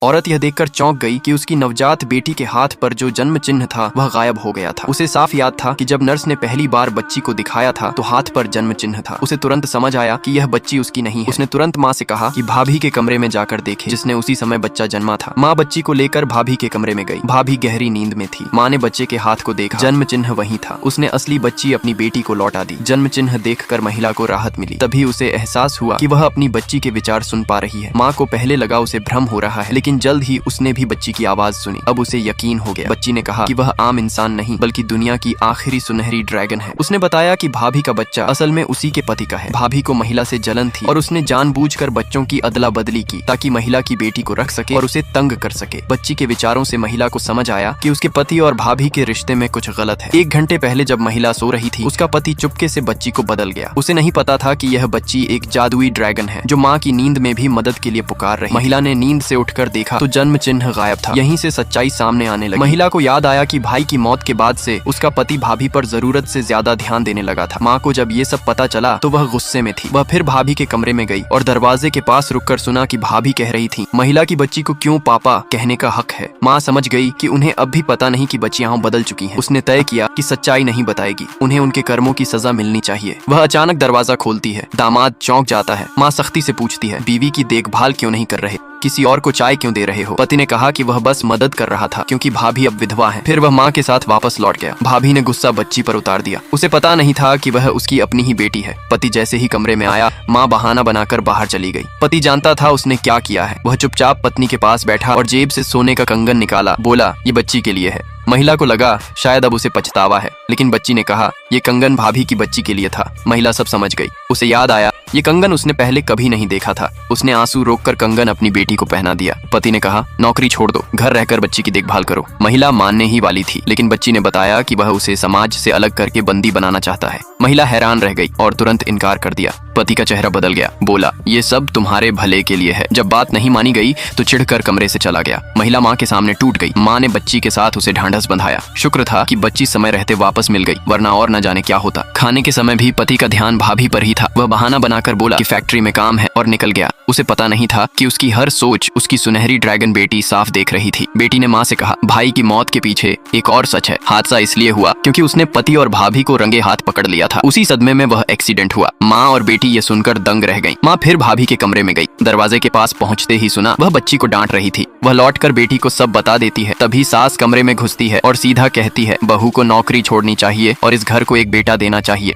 औरत यह देखकर चौंक गई कि उसकी नवजात बेटी के हाथ पर जो जन्म चिन्ह था वह गायब हो गया था। उसे साफ याद था कि जब नर्स ने पहली बार बच्ची को दिखाया था तो हाथ पर जन्म चिन्ह था। उसे तुरंत समझ आया कि यह बच्ची उसकी नहीं है। उसने तुरंत माँ से कहा कि भाभी के कमरे में जाकर देखे, जिसने उसी समय बच्चा जन्मा था। माँ बच्ची को लेकर भाभी के कमरे में गई। भाभी गहरी नींद में थी। माँ ने बच्चे के हाथ को देखा, जन्म चिन्ह वही था। उसने असली बच्ची अपनी बेटी को लौटा दी। जन्म चिन्ह देखकर महिला को राहत मिली। तभी उसे एहसास हुआ कि वह अपनी बच्ची के विचार सुन पा रही है। माँ को पहले लगा उसे भ्रम हो रहा है, लेकिन जल्द ही उसने भी बच्ची की आवाज सुनी। अब उसे यकीन हो गया। बच्ची ने कहा कि वह आम इंसान नहीं बल्कि दुनिया की आखिरी सुनहरी ड्रैगन है। उसने बताया कि भाभी का बच्चा असल में उसी के पति का है। भाभी को महिला से जलन थी और उसने जानबूझकर बच्चों की अदला बदली की ताकि महिला की बेटी को रख सके और उसे तंग कर सके। बच्ची के विचारों से महिला को समझ आया कि उसके पति और भाभी के रिश्ते में कुछ गलत है। 1 घंटे पहले जब महिला सो रही थी, उसका पति चुपके से बच्ची को बदल गया। उसे नहीं पता था कि यह बच्ची एक जादुई ड्रैगन है जो माँ की नींद में भी मदद के लिए पुकार रही। महिला ने नींद से उठकर देखा तो जन्म चिन्ह गायब था। यहीं से सच्चाई सामने आने लगी। महिला को याद आया कि भाई की मौत के बाद से उसका पति भाभी पर जरूरत से ज्यादा ध्यान देने लगा था। माँ को जब ये सब पता चला तो वह गुस्से में थी। वह फिर भाभी के कमरे में गई और दरवाजे के पास रुककर सुना कि भाभी कह रही थी, महिला की बच्ची को क्यों पापा कहने का हक है। माँ समझ गई कि उन्हें अब भी पता नहीं कि बच्ची यहाँ बदल चुकी है। उसने तय किया कि सच्चाई नहीं बताएगी, उन्हें उनके कर्मों की सजा मिलनी चाहिए। वह अचानक दरवाजा खोलती है। दामाद चौंक जाता है। माँ सख्ती से पूछती है, बीवी की देखभाल क्यों नहीं कर रहे, किसी और को चाय क्यों दे रहे हो। पति ने कहा कि वह बस मदद कर रहा था क्योंकि भाभी अब विधवा है। फिर वह माँ के साथ वापस लौट गया। भाभी ने गुस्सा बच्ची पर उतार दिया। उसे पता नहीं था कि वह उसकी अपनी ही बेटी है। पति जैसे ही कमरे में आया, माँ बहाना बनाकर बाहर चली गई। पति जानता था उसने क्या किया है। वह चुपचाप पत्नी के पास बैठा और जेब से सोने का कंगन निकाला। बोला, ये बच्ची के लिए है। महिला को लगा शायद अब उसे पछतावा है, लेकिन बच्ची ने कहा, ये कंगन भाभी की बच्ची के लिए था। महिला सब समझ गई। उसे याद आया ये कंगन उसने पहले कभी नहीं देखा था। उसने आंसू रोककर कंगन अपनी बेटी को पहना दिया। पति ने कहा, नौकरी छोड़ दो, घर रहकर बच्ची की देखभाल करो। महिला मानने ही वाली थी, लेकिन बच्ची ने बताया कि वह उसे समाज से अलग करके बंदी बनाना चाहता है। महिला हैरान रह गई और तुरंत इनकार कर दिया। पति का चेहरा बदल गया। बोला, ये सब तुम्हारे भले के लिए है। जब बात नहीं मानी गई तो चिढ़कर कमरे से चला गया। महिला माँ के सामने टूट गई। माँ ने बच्ची के साथ उसे ढांढस बंधाया। शुक्र था कि बच्ची समय रहते वापस मिल गई, वरना और न जाने क्या होता। खाने के समय भी पति का ध्यान भाभी पर ही था। वह बहाना बनाकर बोला कि फैक्ट्री में काम है और निकल गया। उसे पता नहीं था कि उसकी हर सोच उसकी सुनहरी ड्रैगन बेटी साफ देख रही थी। बेटी ने माँ से कहा, भाई की मौत के पीछे एक और सच है। हादसा इसलिए हुआ क्योंकि उसने पति और भाभी को रंगे हाथ पकड़ लिया था। उसी सदमे में वह एक्सीडेंट हुआ। माँ और बेटी ये सुनकर दंग रह गईं। माँ फिर भाभी के कमरे में गई। दरवाजे के पास पहुँचते ही सुना वह बच्ची को डांट रही थी। वह लौटकर बेटी को सब बता देती है। तभी सास कमरे में घुसती है और सीधा कहती है, बहू को नौकरी छोड़नी चाहिए और इस घर को एक बेटा देना चाहिए।